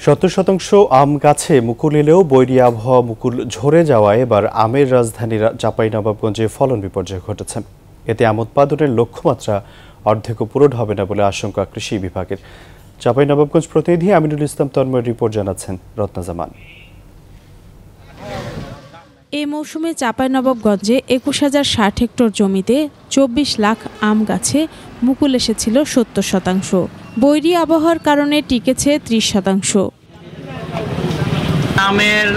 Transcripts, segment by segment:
70% আম গাছে মুকুল এলেও বৈরী আবহাওয়া মুকুল ঝরে যাওয়ায় এবার আমের রাজধানী চাঁপাইনবাবগঞ্জে ফলন বিপর্যয় ঘটেছে। এতে আম উৎপাদনের লক্ষ্যমাত্রা অর্ধেকও পূরণ হবে না বলে আশঙ্কা কৃষি বিভাগের। চাঁপাইনবাবগঞ্জ প্রতিনিধি আমিনুল ইসলাম তন্ময়ের রিপোর্ট জানাচ্ছেন রত্না জামান। এই মৌসুমে চাঁপাইনবাবগঞ্জে 21,060 হেক্টর জমিতে 24 লাখ আম গাছে মুকুল এসেছিল 70%। বৈরী আবহাওয়ার কারণে টিকেছে 30%। আমের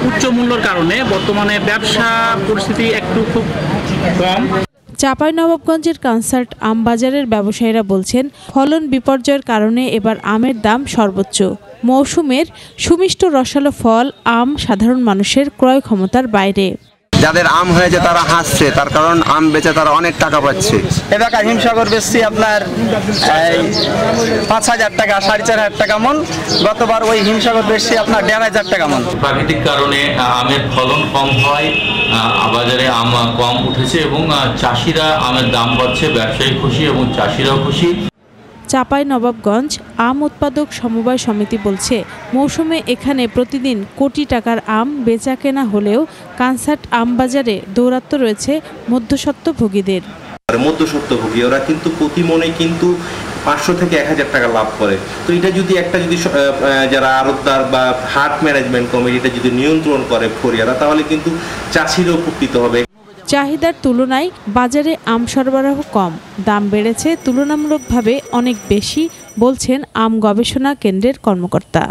উচ্চ মূল্যের কারণে বর্তমানে ব্যবসা পরিস্থিতি একটু খুব কম। চাঁপাইনবাবগঞ্জের কনসার্ট আম বাজারের ব্যবসায়ীরা বলছেন, ফলন বিপর্যয়ের কারণে এবার আমের দাম সর্বোচ্চ। মৌসুমের সুমিষ্ট রসালো ফল আম সাধারণ মানুষের ক্রয় ক্ষমতার বাইরে। যাদের আম হয়েছে তারা হাসছে, তার কারণ আম বেচে তারা অনেক টাকা পাচ্ছে। এবার হিমসাগর বেচছি আপনার 5,000 টাকা, 4,500 টাকা মন। গতবার ওই হিমসাগর বেচছি আপনার 1,500 টাকা মন। প্রাকৃতিক কারণে আমের ফলন কম হয়, বাজারে আম কম উঠেছে এবং চাষিরা আমের দাম পাচ্ছে, ব্যবসায়ী খুশি এবং চাষিরাও খুশি। চাঁপাইনবাবগঞ্জ আম উৎপাদক সমবায় সমিতি বলছে, মৌসুমে এখানে প্রতিদিন কোটি টাকার আম বেচা কেনা হলেও কনসার্ট আম বাজারে দৌরাত্ম্য রয়েছে মধ্যস্বত্বভোগীদের। মধ্যস্বত্বভোগী ওরা কিন্তু প্রতি মনে কিন্তু 500 থেকে 1,000 টাকা লাভ করে। তো এটা যদি যারা আড়তদার বা হাট ম্যানেজমেন্ট কমিটিটা যদি নিয়ন্ত্রণ করে ফরিয়ারা, তাহলে কিন্তু চাষিরও উপকৃত হবে। চাহিদার তুলনায় বাজারে আম সরবরাহ কম, দাম বেড়েছে তুলনামূলকভাবে অনেক বেশি বলছেন আম গবেষণা কেন্দ্রের কর্মকর্তা।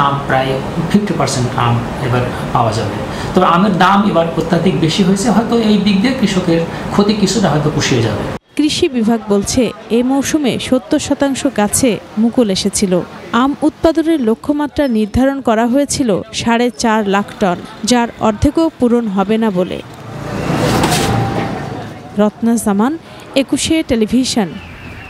আম প্রায় 50% আম এবার পাওয়া যাবে, তবে আমের দাম এবার অত্যাধিক বেশি হয়েছে, হয়তো এই দিক দিয়ে কৃষকের ক্ষতি কিছুটা হয়তো পুষিয়ে যাবে। কৃষি বিভাগ বলছে, এই মৌসুমে 70% গাছে মুকুল এসেছিল। আম উৎপাদনের লক্ষ্যমাত্রা নির্ধারণ করা হয়েছিল 4.5 লাখ টন, যার অর্ধেকও পূরণ হবে না বলে। রত্না জামান, 21 টেলিভিশন।